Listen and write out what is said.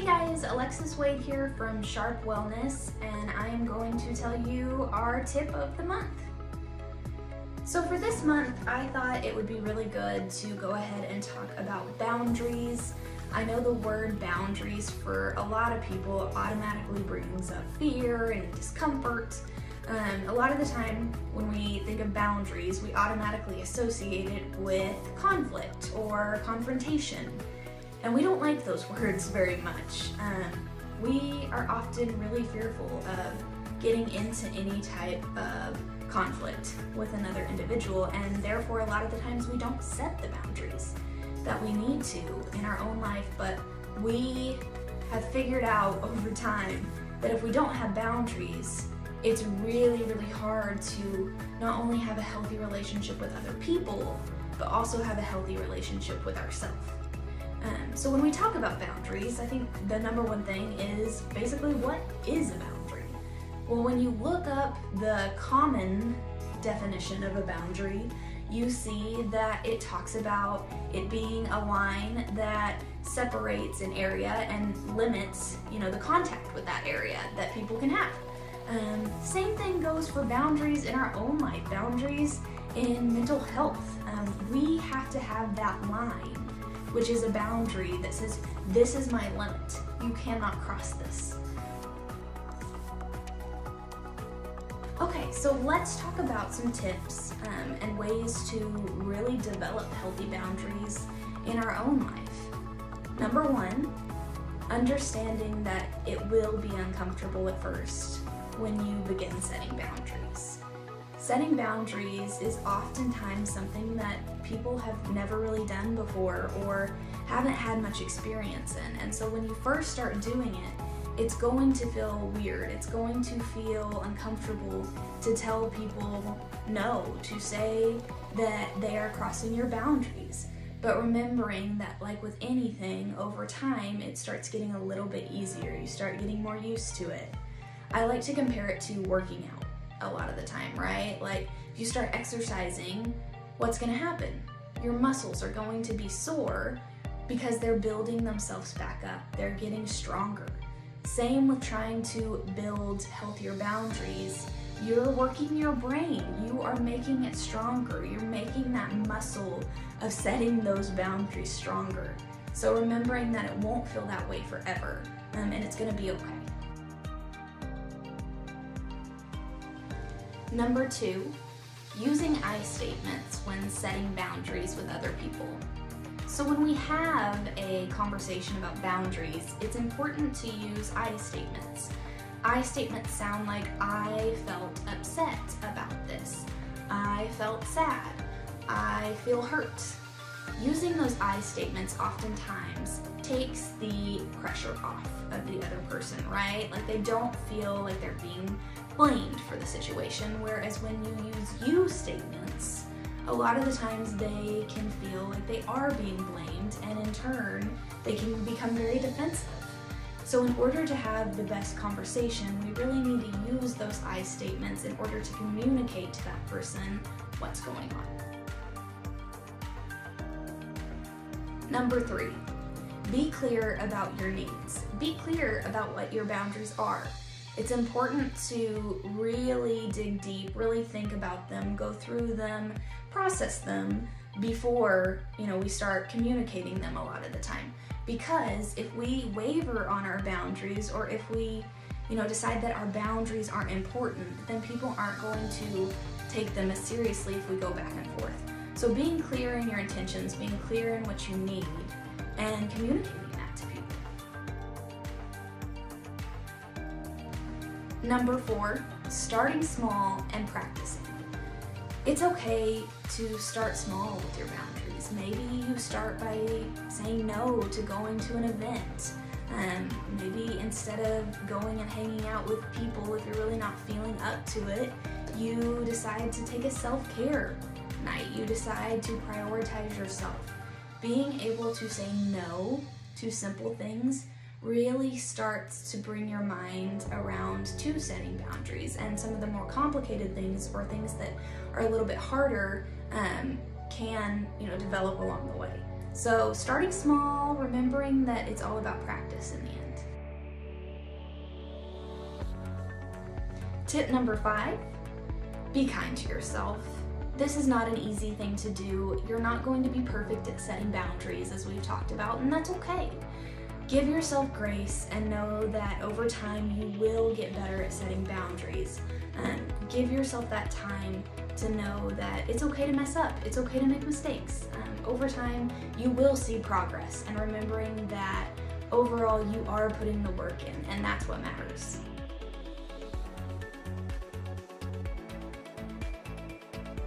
guys, Alexis Wade here from Sharp Wellness, and I am going to tell you our tip of the month. So for this month, I thought it would be really good to go ahead and talk about boundaries. I know the word boundaries for a lot of people automatically brings up fear and discomfort. A lot of the time when we think of boundaries, we automatically associate it with conflict or confrontation. And we don't like those words very much. We are often really fearful of getting into any type of conflict with another individual, and therefore a lot of the times we don't set the boundaries that we need to in our own life. But we have figured out over time that if we don't have boundaries, it's really, really hard to not only have a healthy relationship with other people, but also have a healthy relationship with ourselves. So when we talk about boundaries, I think the number one thing is basically, what is a boundary? Well, when you look up the common definition of a boundary, you see that it talks about it being a line that separates an area and limits, the contact with that area that people can have. Same thing goes for boundaries in our own life, boundaries in mental health. We have to have that line, which is a boundary that says, this is my limit. You cannot cross this. Okay, so let's talk about some tips and ways to really develop healthy boundaries in our own life. Number one, understanding that it will be uncomfortable at first when you begin setting boundaries. Setting boundaries is oftentimes something that people have never really done before or haven't had much experience in. And so when you first start doing it, it's going to feel weird. It's going to feel uncomfortable to tell people no, to say that they are crossing your boundaries. But remembering that, like with anything, over time, it starts getting a little bit easier. You start getting more used to it. I like to compare it to working out a lot of the time, right? Like, if you start exercising, what's gonna happen? Your muscles are going to be sore because they're building themselves back up. They're getting stronger. Same with trying to build healthier boundaries. You're working your brain. You are making it stronger. You're making that muscle of setting those boundaries stronger. So remembering that it won't feel that way forever, and it's gonna be okay. Number two, using I statements when setting boundaries with other people. So when we have a conversation about boundaries, it's important to use I statements. I statements sound like, I felt upset about this. I felt sad. I feel hurt. Using those I statements oftentimes takes the pressure off of the other person, right? Like, they don't feel like they're being blamed for the situation, whereas when you use you statements, a lot of the times they can feel like they are being blamed, and in turn, they can become very defensive. So in order to have the best conversation, we really need to use those I statements in order to communicate to that person what's going on. Number three, be clear about your needs. Be clear about what your boundaries are. It's important to really dig deep, really think about them, go through them, process them before, we start communicating them a lot of the time. Because if we waver on our boundaries, or if we, decide that our boundaries aren't important, then people aren't going to take them as seriously if we go back and forth. So being clear in your intentions, being clear in what you need, and communicating that to people. Number four, starting small and practicing. It's okay to start small with your boundaries. Maybe you start by saying no to going to an event. Maybe instead of going and hanging out with people, if you're really not feeling up to it, you decide to take a self-care night. You decide to prioritize yourself. Being able to say no to simple things really starts to bring your mind around to setting boundaries, and some of the more complicated things, or things that are a little bit harder, can develop along the way. So starting small, remembering that it's all about practice in the end. Tip number 5, be kind to yourself. This is not an easy thing to do. You're not going to be perfect at setting boundaries, as we've talked about, and that's okay. Give yourself grace and know that over time you will get better at setting boundaries. Give yourself that time to know that it's okay to mess up, it's okay to make mistakes. Over time you will see progress, and remembering that overall you are putting the work in, and that's what matters.